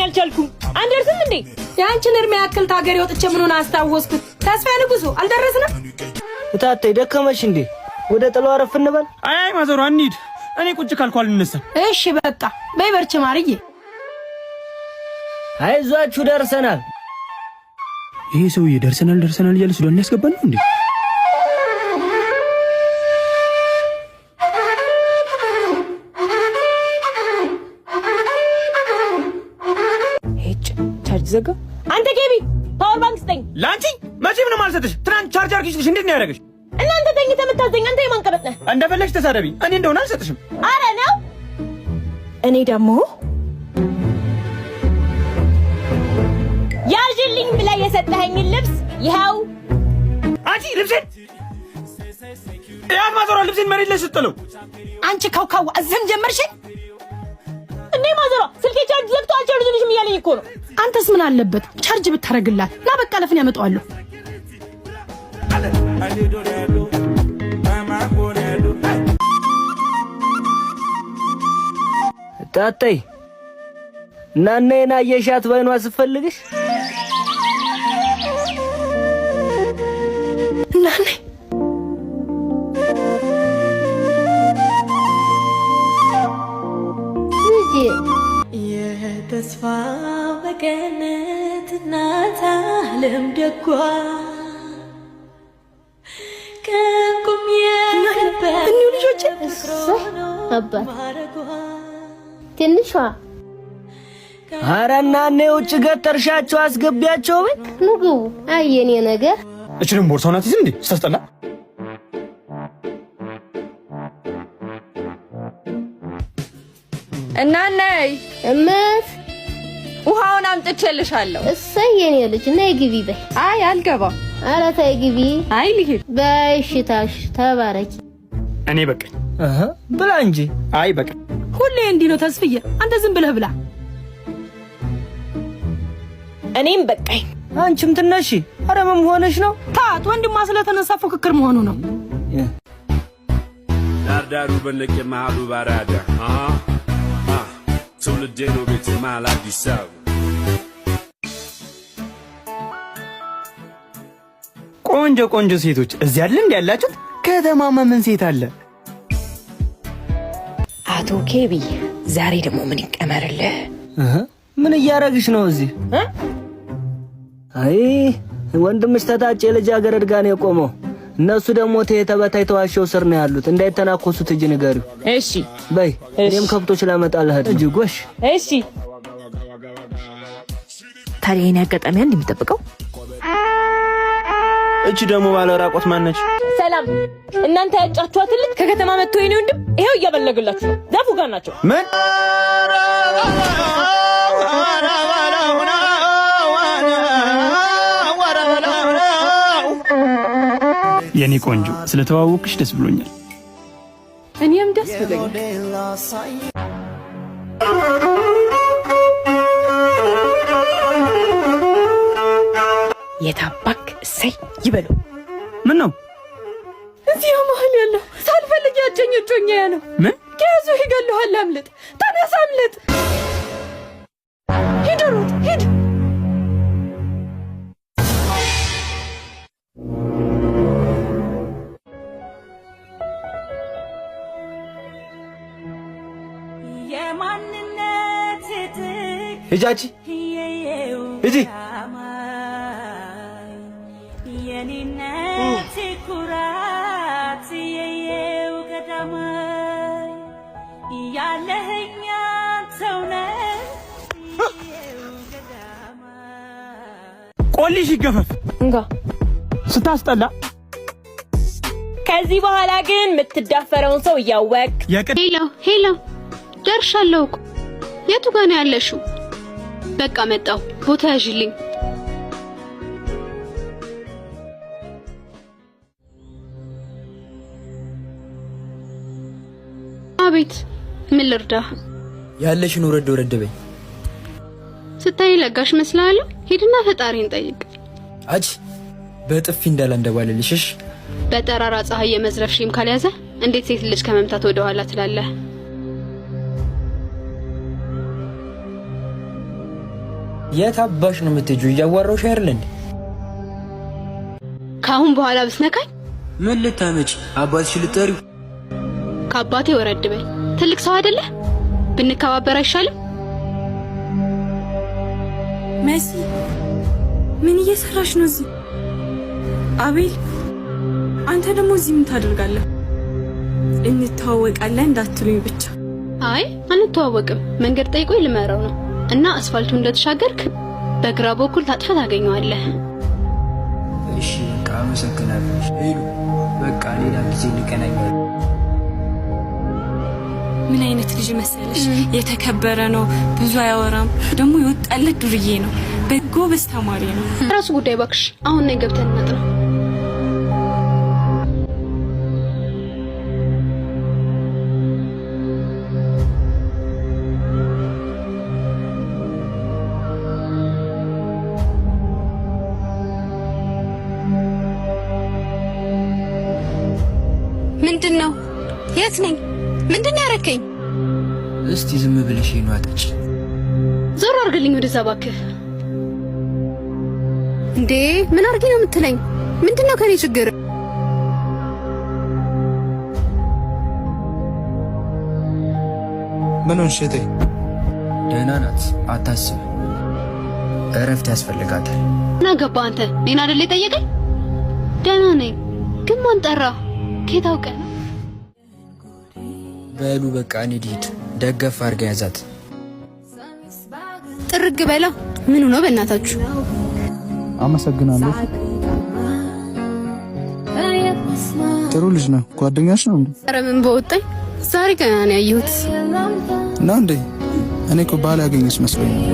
ያልቻልኩም አንደርስም እንዴ ያንቺን እርሜ ያክል ታገር ወጥቼ ምኑን አስታወስኩት ተስፋ ንጉሱ አልደረስንም እታቴ ደከመሽ እንዴ ወደ ጥለው አረፍ እንበል አይ ማዘሩ አንሂድ እኔ ቁጭ ካልኳል እንነሳ እሺ በቃ በይበርች ማርዬ አይዟችሁ ደርሰናል ይሄ ሰውዬ ደርሰናል እያለ ሱዳን ያስገባል እንዴ ቻርጅ ዘጋ አንተ ጌቢ ፓወር ባንክ ስጠኝ ላንቺ መቼም ነው ማልሰጥሽ ትናንት ቻርጅ አርግሽልሽ እንዴት ነው ያደረገሽ እናንተ ተኝተህ የምታዘኝ አንተ የማንቀረጥ ነህ እንደፈለግሽ ተሳደቢ እኔ እንደሆነ አልሰጥሽም አረ ነው እኔ ደግሞ ያዥልኝ ብለህ የሰጠኸኝ ልብስ ይኸው አንቺ ልብሴን ያን ማዘሯ ልብሴን መሬት ላይ ስትጥለው አንቺ ካውካው አዘም ጀመርሽ እንዴ ማዘሯ ስልኬ ቻርጅ ዘግቶ አልቻርጅልሽም እያለኝ እኮ ነው አንተስ ምን አለበት ቻርጅ ብታረግላት ና በቃ ለፍን ያመጣዋለሁ ታጠይ ናነና የሻት ባይኗ ስፈልግሽ ናኔ የተስፋ በገነት እናት ዓለም ደጓ ከንቁም የከበረ እኒው ልጆች አባት ትንሿ አረናኔ ውጭ ገተርሻቸው አስገቢያቸው ንጉ አየኔ ነገር እችንም ቦርሳው ናት እንዴ ስታስጠላ እናነይ እመት ውሃውን አምጥቼልሻለሁ እሰይ የኔ ልጅ ነይ ግቢ በይ አይ አልገባም ኧረ ተይ ግቢ አይ ልሂድ በሽታሽ ተባረኪ እኔ በቃኝ ብላ እንጂ አይ በቃ ሁሌ እንዲህ ነው ተስፍዬ አንተ ዝም ብለህ ብላ እኔም በቃኝ አንቺም ትነሺ አረ ምን ሆነሽ ነው ታት ወንድማ ስለተነሳ ፉክክር መሆኑ ነው ዳርዳሩ በለቀ ማሉ ባራዳ ትውልዴ ነው ቤት ማል አዲስ አበባ ቆንጆ ሴቶች እዚህ አይደል እንዴ ያላችሁት ከተማማ ምን ሴት አለ አቶ ኬቢ ዛሬ ደግሞ ምን ይቀመርልህ ምን እያረግሽ ነው እዚህ አይ ወንድምሽ ተታጨ ልጃገረድ ጋር ነው የቆመው እነሱ ደግሞ ተበታይ ተዋሸው ስር ነው ያሉት እንዳይተናኮሱት እጅ ንገሪው እሺ በይ እኔም ከብቶች ላመጣልህ እጅ ጎሽ እሺ ታዲያ አጋጣሚ አንድ የሚጠብቀው እቺ ደግሞ ባለራቆት ማነች ሰላም እናንተ ያጫችኋት ልጅ ከከተማ መጥቶ የኔ ወንድም ይሄው እያበለገላችሁ ነው ዛፉ ጋር ናቸው ምን የኔ ቆንጆ ስለተዋወቅሽ ደስ ብሎኛል እኔም ደስ ብሎኛል የታባክ እሰይ ይበሉ ምን ነው እዚህ መሀል ያለው ሳልፈልግ ያጨኝ እጮኛ ነው ምን ከያዙ ይገለዋል አምልጥ ተነስ አምልጥ ሂድ ሩት ሂድ የማንነት ሂጃጂ ሂጂ የኔነት ኩራት የየው ቀዳማይ ያለህኛ ተውነ ቆሊሽ ይገፈፍ እንጋ ስታስጠላ ከዚህ በኋላ ግን የምትዳፈረውን ሰው እያወቅ ሄሎ ደርሻለሁ እኮ የቱ ጋር ነው ያለሽው በቃ መጣሁ ቦታ ያዥልኝ አቤት ምን ልርዳ ያለሽን ወረድ በይ ስታይ ለጋሽ መስላለሁ ሄድና ፈጣሪን ጠይቅ አጅ በጥፊ እንዳላንደባለልሽሽ በጠራራ ፀሐይ የመዝረፍ ሺም ካልያዘ እንዴት ሴት ልጅ ከመምታት ወደ ኋላ ትላለህ የት አባሽ ነው የምትሄጂው? እያዋራሁሽ አይደል እንዴ? ከአሁን በኋላ ብትነካኝ ምን ልታመጪ? አባትሽ ልጠሪው? ከአባቴ ወረድ በይ። ትልቅ ሰው አይደለ? ብንከባበር አይሻልም? መሲ ምን እየሰራሽ ነው እዚህ? አቤል አንተ ደግሞ እዚህ ምን ታደርጋለህ? እንተዋወቃለን እንዳትሉኝ ብቻ። አይ አንተዋወቅም። መንገድ ጠይቆኝ ልመራው ነው እና አስፋልቱ እንደተሻገርክ በግራ በኩል ታጥፈ ታገኘዋለህ። እሺ በቃ አመሰግናለሁ። ሄዱ በቃ ሌላ ጊዜ እንገናኛለን። ምን አይነት ልጅ መሰለሽ? የተከበረ ነው፣ ብዙ አያወራም፣ ደግሞ የወጣለት ዱርዬ ነው። በጎበዝ ተማሪ ነው። ራሱ ጉዳይ ባክሽ። አሁን ነው ገብተን እናጥና። ምንድነው? የት ነኝ? ምንድነው ያረከኝ? እስቲ ዝም ብለሽ ነው አጥጭ። ዞር አድርግልኝ ወደዛ ባክህ። እንዴ ምን አርጊ ነው የምትለኝ? ምንድነው ከኔ ችግር? ምን ሆንሽ እህቴ? ደህና ናት፣ አታስብ። እረፍት ያስፈልጋታል። እና ገባ አንተ እኔን አይደል የጠየቀኝ? ደህና ነኝ፣ ግን ማን ጠራ? ከየት አውቀህ? በሉ በቃ እንሂድ። ደገፍ አድርጋ ያዛት። ጥርግ በላ። ምን ሆኖ በእናታችሁ? አመሰግናለሁ። ጥሩ ልጅ ነው። ጓደኛሽ ነው እንዴ? ኧረ ምን በወጣኝ። ዛሬ ገና ነው ያየሁት። ነው እንዴ? እኔ እኮ ባል ያገኘሽ መስሎኝ ነው።